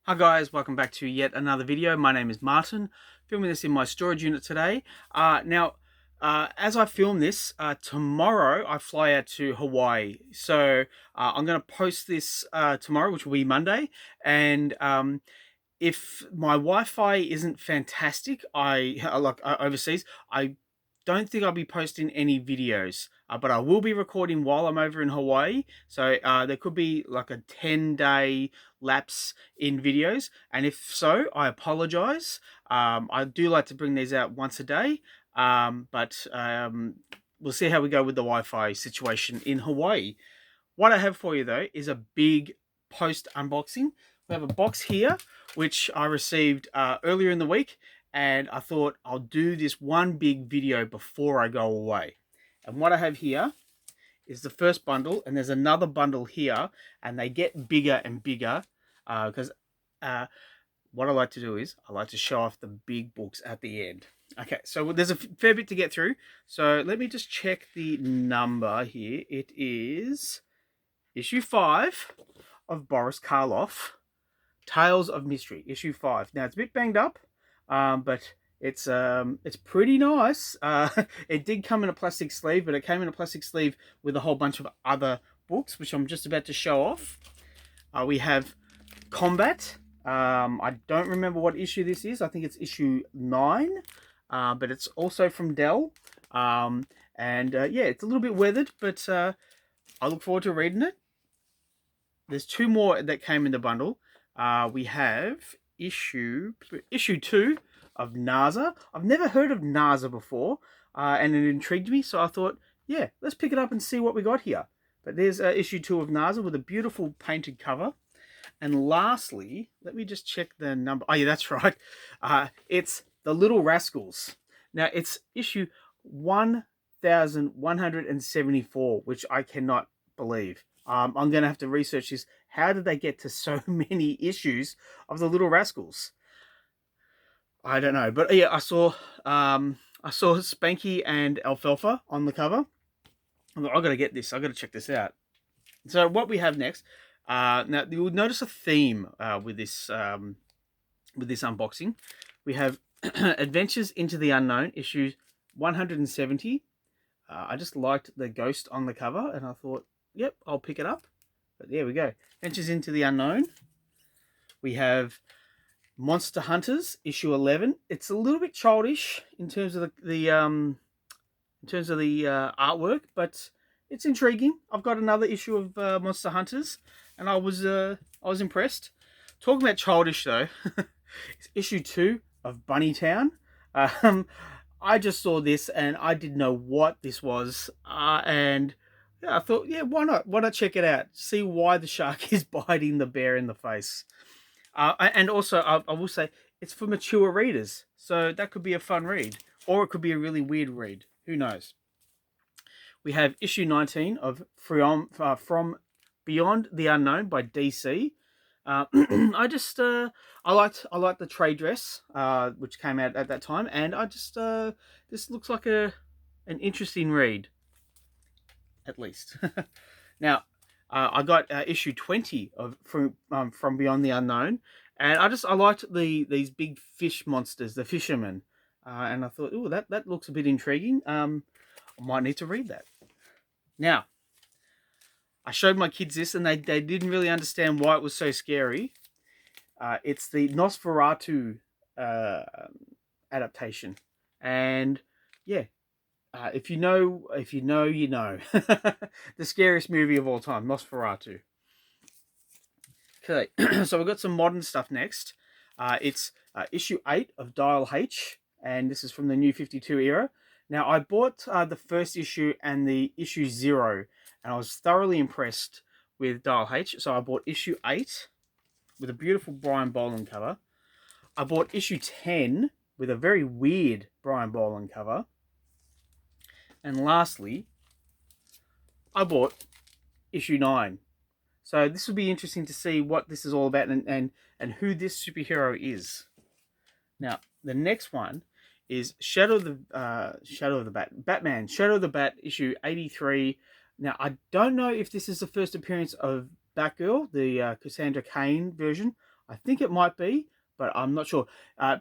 Hi guys, welcome back to yet another video. My name is Martin, filming this in my storage unit today. As I film this, tomorrow I fly out to Hawaii. So I'm going to post this tomorrow, which will be Monday. And if my Wi-Fi isn't fantastic, overseas, I don't think I'll be posting any videos, but I will be recording while I'm over in Hawaii. So there could be like a 10-day lapse in videos, and if so, I apologize. I do like to bring these out once a day, but we'll see how we go with the Wi-Fi situation in Hawaii. What I have for you though is a big post unboxing. We have a box here which I received earlier in the week, and I thought I'll do this one big video before I go away. And what I have here is the first bundle, and there's another bundle here, and they get bigger and bigger because what I like to do is I like to show off the big books at the end. Okay, so there's a fair bit to get through. So let me just check the number here. It is issue 5 of Boris Karloff, Tales of Mystery, issue 5. Now it's a bit banged up, but it's pretty nice. It did come in a plastic sleeve, but it came in a plastic sleeve with a whole bunch of other books, which I'm just about to show off. We have Combat. I don't remember what issue this is. I think it's issue 9, but it's also from Dell. Yeah, it's a little bit weathered, but I look forward to reading it. There's 2 more that came in the bundle. We have issue 2 of NASA. I've never heard of NASA before, and it intrigued me, so I thought, yeah, let's pick it up and see what we got here. But there's issue 2 of NASA with a beautiful painted cover. And lastly, let me just check the number. Oh, yeah, that's right. It's The Little Rascals. Now, it's issue 1174, which I cannot believe. I'm going to have to research this. How did they get to so many issues of The Little Rascals? I don't know. But yeah, I saw Spanky and Alfalfa on the cover. I've got to get this. I've got to check this out. So what we have next, now you'll notice a theme with this unboxing. We have Adventures into the Unknown, issue 170. I just liked the ghost on the cover, and I thought, yep, I'll pick it up. But there we go. Adventures into the Unknown. We have Monster Hunters, issue 11. It's a little bit childish in terms of the artwork, but it's intriguing. I've got another issue of Monster Hunters, and I was impressed. Talking about childish though, it's issue 2 of Bunnytown. I just saw this and I didn't know what this was, and yeah, I thought, yeah, why not? Why not check it out? See why the shark is biting the bear in the face. And also, I will say it's for mature readers, so that could be a fun read, or it could be a really weird read. Who knows? We have issue 19 of From Beyond the Unknown by DC. I just I liked the trade dress, which came out at that time, and I just this looks like an interesting read, at least. Now, I got issue 20 of From Beyond the Unknown, and I liked these big fish monsters, the fishermen, and I thought, oh, that looks a bit intriguing. I might need to read that. Now, I showed my kids this, and they didn't really understand why it was so scary. It's the Nosferatu adaptation, and yeah, if you know, you know. The scariest movie of all time, Nosferatu. Okay, so we've got some modern stuff next. It's issue 8 of Dial H, and this is from the New 52 era. Now, I bought the first issue and the issue 0, and I was thoroughly impressed with Dial H. So I bought issue 8 with a beautiful Brian Boland cover. I bought issue 10 with a very weird Brian Boland cover. And lastly, I bought issue 9. So this will be interesting to see what this is all about and who this superhero is. Now, the next one is Shadow of the Bat, Batman, Shadow of the Bat, issue 83. Now, I don't know if this is the first appearance of Batgirl, the Cassandra Cain version. I think it might be, but I'm not sure.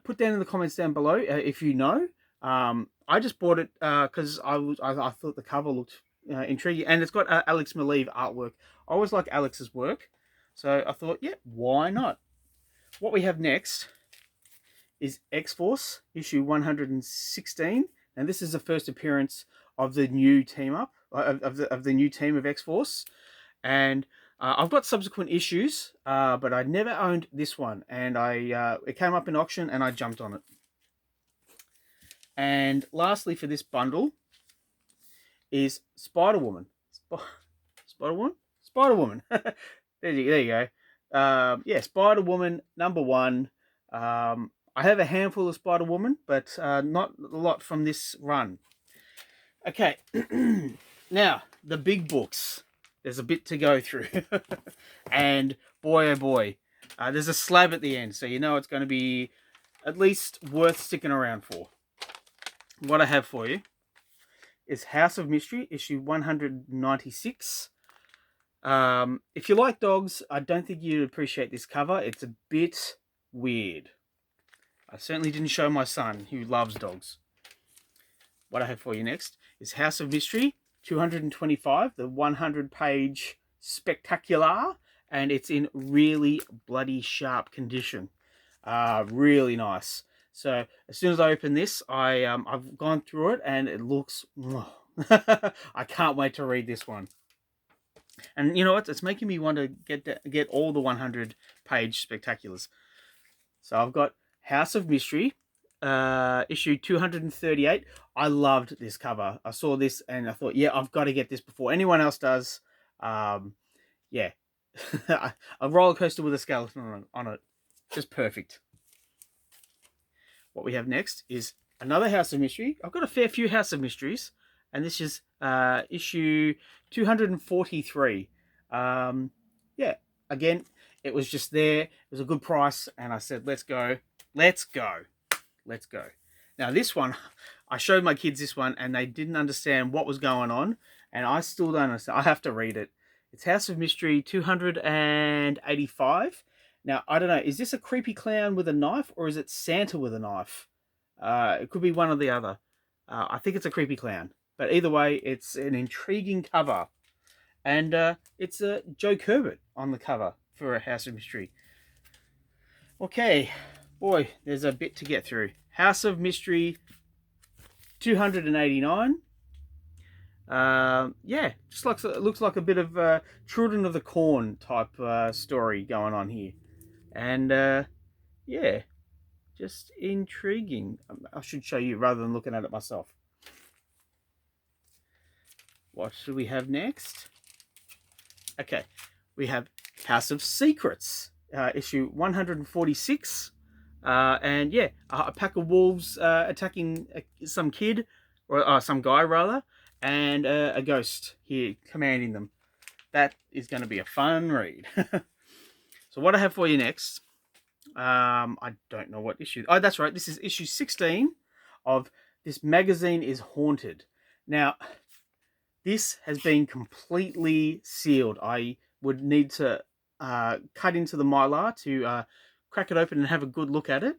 Put down in the comments down below if you know. I just bought it because I thought the cover looked intriguing, and it's got Alex Maleev artwork. I always like Alex's work, so I thought, yeah, why not? What we have next is X-Force issue 116, and this is the first appearance of the new team up of the new team of X-Force, and I've got subsequent issues, but I never owned this one, and it came up in auction, and I jumped on it. And lastly, for this bundle is Spider-Woman. Spider-Woman? Spider-Woman. there you go. Yeah, Spider-Woman #1. I have a handful of Spider-Woman, but not a lot from this run. Okay, now, the big books. There's a bit to go through. And boy, oh boy, there's a slab at the end, so you know it's going to be at least worth sticking around for. What I have for you is House of Mystery, issue 196. If you like dogs, I don't think you'd appreciate this cover. It's a bit weird. I certainly didn't show my son, who loves dogs. What I have for you next is House of Mystery, 225, the 100-page spectacular, and it's in really bloody sharp condition. Really nice. So as soon as I open this, I've gone through it, and it looks... I can't wait to read this one. And you know what? It's making me want to get all the 100-page spectaculars. So I've got House of Mystery, issue 238. I loved this cover. I saw this and I thought, yeah, I've got to get this before anyone else does. Yeah. A roller coaster with a skeleton on it. Just perfect. What we have next is another House of Mystery. I've got a fair few House of Mysteries, and this is issue 243. Yeah, again, it was just there. It was a good price, and I said, let's go. Let's go. Let's go. Now, this one, I showed my kids this one, and they didn't understand what was going on, and I still don't understand. I have to read it. It's House of Mystery 285. Now, I don't know, is this a creepy clown with a knife, or is it Santa with a knife? It could be one or the other. I think it's a creepy clown. But either way, it's an intriguing cover. And it's Joe Herbert on the cover for a House of Mystery. Okay, boy, there's a bit to get through. House of Mystery 289. Yeah, just looks like a bit of Children of the Corn type story going on here. And yeah, just intriguing. I should show you rather than looking at it myself. What should we have next? Okay, we have House of Secrets, issue 146. And yeah, a pack of wolves attacking some kid, or some guy rather, and a ghost here commanding them. That is going to be a fun read. So what I have for you next, I don't know what issue. Oh, that's right. This is issue 16 of This Magazine is Haunted. Now, this has been completely sealed. I would need to cut into the mylar to crack it open and have a good look at it.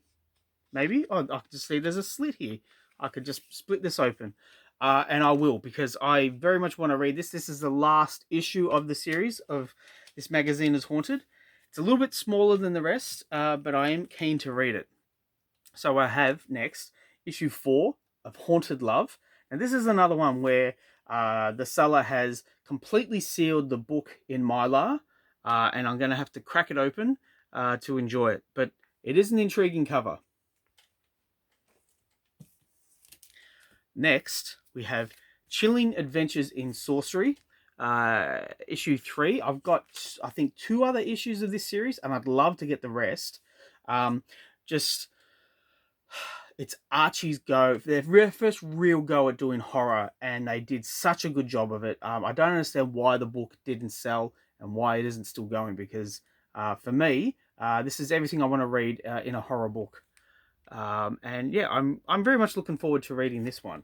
Maybe. Oh, I can just see there's a slit here. I could just split this open. And I will, because I very much want to read this. This is the last issue of the series of This Magazine is Haunted. It's a little bit smaller than the rest, but I am keen to read it. So I have next issue 4 of Haunted Love. And this is another one where the seller has completely sealed the book in mylar, and I'm going to have to crack it open to enjoy it. But it is an intriguing cover. Next, we have Chilling Adventures in Sorcery, issue 3. I've got, I think, 2 other issues of this series, and I'd love to get the rest. It's Archie's go, their first real go at doing horror, and they did such a good job of it. I don't understand why the book didn't sell and why it isn't still going, because for me, this is everything I want to read in a horror book. And yeah, I'm very much looking forward to reading this one.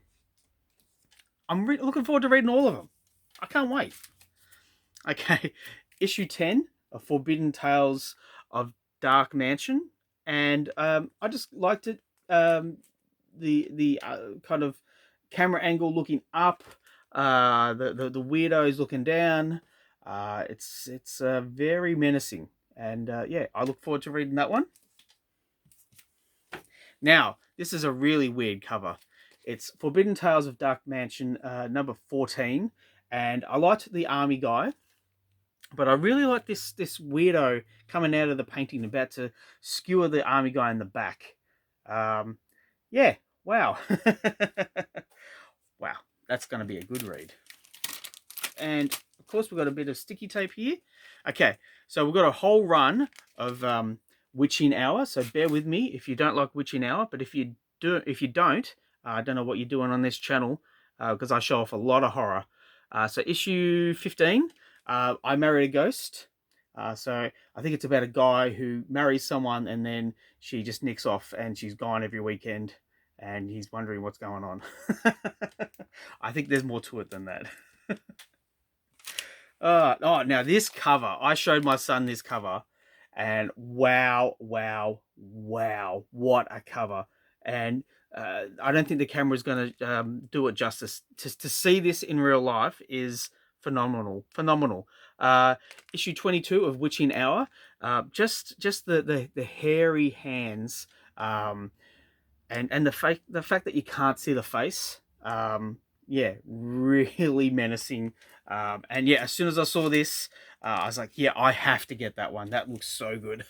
I'm looking forward to reading all of them. I can't wait. Okay, issue 10 of Forbidden Tales of dark mansion, and I just liked it. The kind of camera angle looking up, the weirdos looking down. It's very menacing, and yeah, I look forward to reading that one. Now, this is a really weird cover. It's Forbidden Tales of Dark Mansion, number 14, and I liked the army guy, but I really like this weirdo coming out of the painting, about to skewer the army guy in the back. Yeah, wow. Wow, that's going to be a good read. And of course, we've got a bit of sticky tape here. Okay, so we've got a whole run of Witching Hour. So bear with me if you don't like Witching Hour. But if you don't, I don't know what you're doing on this channel, because I show off a lot of horror. So issue 15, I Married a Ghost. So I think it's about a guy who marries someone and then she just nicks off and she's gone every weekend and he's wondering what's going on. I think there's more to it than that. Oh, now this cover, I showed my son this cover, and wow, wow, wow, what a cover. And I don't think the camera is going to do it justice. To see this in real life is phenomenal, phenomenal. Issue 22 of Witching Hour, just the hairy hands, and the fact that you can't see the face, yeah, really menacing. And yeah, as soon as I saw this, I was like, yeah, I have to get that one. That looks so good.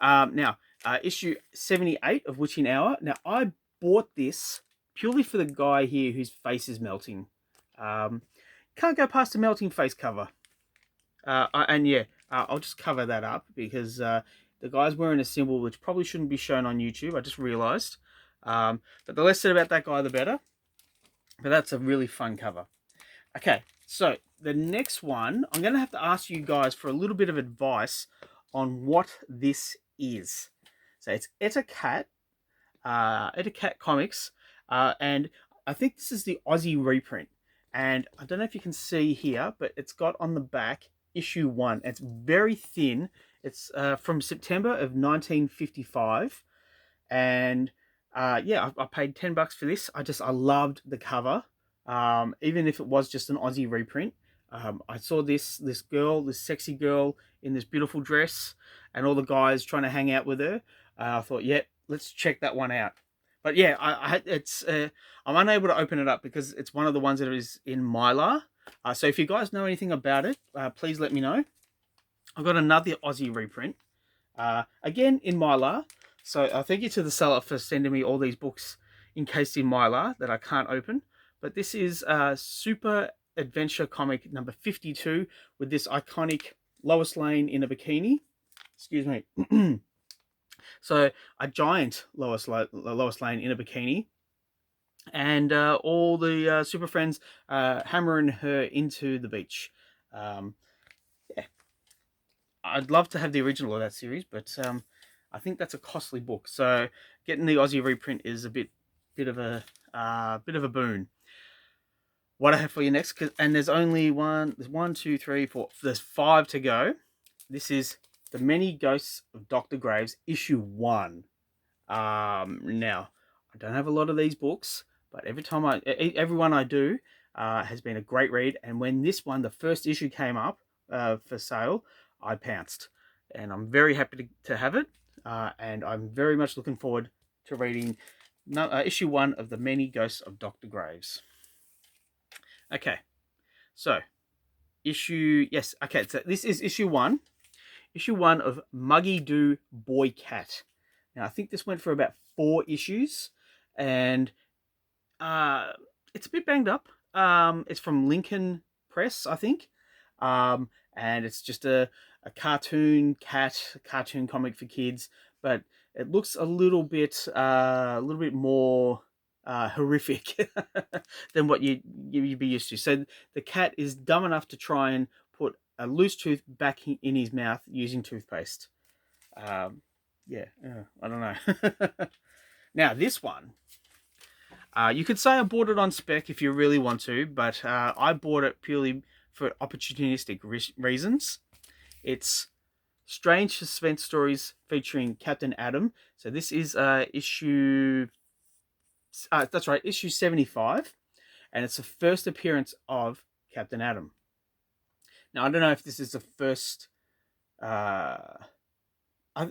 Now, issue 78 of Witching Hour. Now, I bought this purely for the guy here whose face is melting. Can't go past a melting face cover. And yeah, I'll just cover that up because the guy's wearing a symbol which probably shouldn't be shown on YouTube. I just realized. But the less said about that guy, the better. But that's a really fun cover. Okay, so the next one, I'm going to have to ask you guys for a little bit of advice on what this is. So it's Etta Cat Comics, and I think this is the Aussie reprint. And I don't know if you can see here, but it's got on the back issue 1. It's very thin. It's from September of 1955, and yeah, I paid $10 for this. I loved the cover, even if it was just an Aussie reprint. I saw this girl, this sexy girl in this beautiful dress, and all the guys trying to hang out with her. I thought, yeah, let's check that one out. But yeah, I'm unable to open it up because it's one of the ones that is in Mylar. So if you guys know anything about it, please let me know. I've got another Aussie reprint, again in Mylar. So thank you to the seller for sending me all these books encased in Mylar that I can't open. But this is Super Adventure Comic number 52 with this iconic Lois Lane in a bikini. Excuse me. So a giant Lois Lane in a bikini, and all the Super Friends hammering her into the beach. Yeah, I'd love to have the original of that series, but I think that's a costly book. So getting the Aussie reprint is a bit of a boon. What I have for you next, and there's only one. There's 1, 2, 3, 4. There's 5 to go. This is The Many Ghosts of Dr. Graves, issue 1. Now, I don't have a lot of these books, but every one I do has been a great read. And when this one, the first issue, came up for sale, I pounced, and I'm very happy to have it. And I'm very much looking forward to reading issue 1 of The Many Ghosts of Dr. Graves. Okay, so so this is issue 1. Issue 1 of Muggy Doo Boy Cat. Now, I think this went for about 4 issues, and it's a bit banged up. It's from Lincoln Press, I think, and it's just a cartoon comic for kids, but it looks a little bit more horrific than what you'd be used to. So the cat is dumb enough to try and put a loose tooth back in his mouth using toothpaste. Yeah, I don't know. Now this one, you could say I bought it on spec if you really want to, but I bought it purely for opportunistic reasons. It's Strange suspense stories featuring Captain Atom. So this is issue. That's right, issue 75, and it's the first appearance of Captain Atom. Now I don't know if this is the first.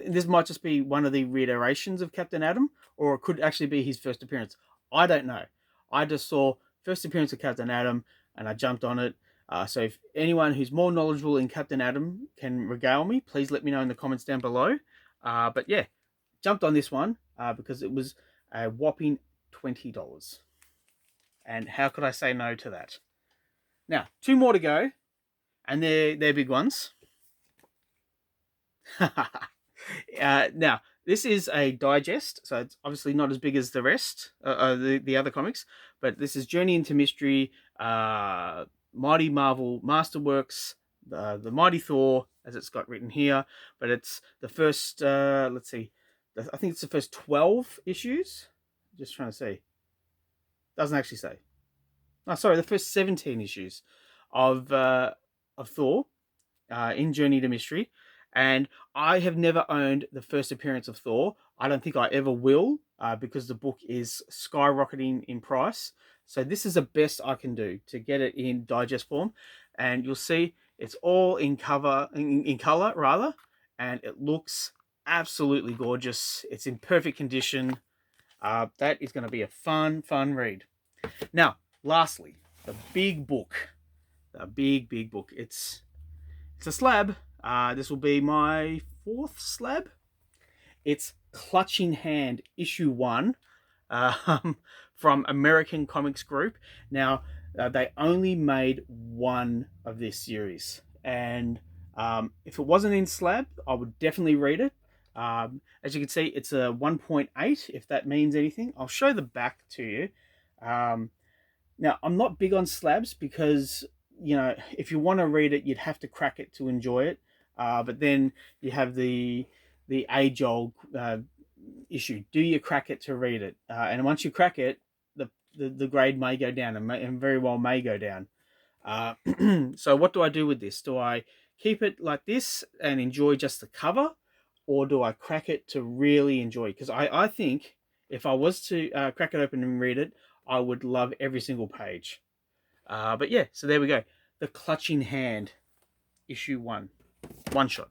This might just be one of the reiterations of Captain Atom, or it could actually be his first appearance. I don't know. I just saw first appearance of Captain Atom, and I jumped on it. So if anyone who's more knowledgeable in Captain Atom can regale me, please let me know in the comments down below. But yeah, jumped on this one because it was a whopping $20. And how could I say no to that? Now, 2 more to go, and they're big ones. Now, this is a digest, so it's obviously not as big as the rest, the other comics, but this is Journey into Mystery, Mighty Marvel Masterworks, the Mighty Thor, as it's got written here, but it's the first, let's see, I think it's the first 12 issues. Just trying to see. Doesn't actually say. Oh, sorry, the first 17 issues of Thor in Journey to Mystery. And I have never owned the first appearance of Thor. I don't think I ever will because the book is skyrocketing in price. So this is the best I can do to get it in digest form. And you'll see it's all in color rather, and it looks absolutely gorgeous. It's in perfect condition. That is going to be a fun read. Now, lastly, the big book. The big book. It's a slab. This will be my 4th slab. It's Clutching Hand, issue 1, from American Comics Group. Now, they only made one of this series, and if it wasn't in slab, I would definitely read it. As you can see, it's a 1.8, if that means anything. I'll show the back to you. Now, I'm not big on slabs because, you know, if you want to read it, you'd have to crack it to enjoy it. But then you have the age-old issue. Do you crack it to read it? And once you crack it, the grade may go down, and very well may go down. So what do I do with this? Do I keep it like this and enjoy just the cover, or do I crack it to really enjoy it? Because I think if I was to crack it open and read it, I would love every single page. But yeah, so there we go. The Clutching Hand, issue 1. One shot.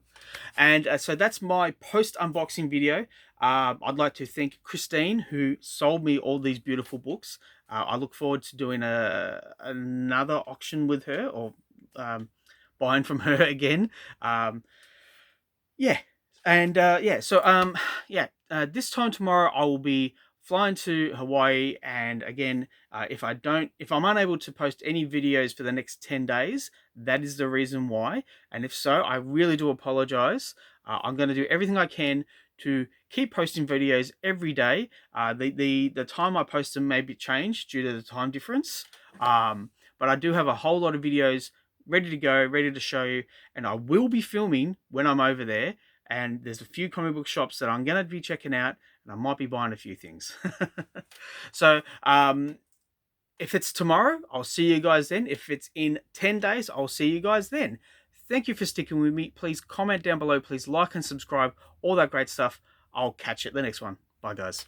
And so that's my post unboxing video. I'd like to thank Christine, who sold me all these beautiful books. I look forward to doing another auction with her, or buying from her again. Yeah, and yeah, so this time tomorrow I will be flying to Hawaii, and again, if I'm unable to post any videos for the next 10 days, that is the reason why. And if so, I really do apologize. I'm going to do everything I can to keep posting videos every day. The time I post them may be changed due to the time difference, but I do have a whole lot of videos ready to go, ready to show you, and I will be filming when I'm over there. And there's a few comic book shops that I'm going to be checking out, and I might be buying a few things. So if it's tomorrow, I'll see you guys then. If it's in 10 days, I'll see you guys then. Thank you for sticking with me. Please comment down below. Please like and subscribe. All that great stuff. I'll catch you at the next one. Bye, guys.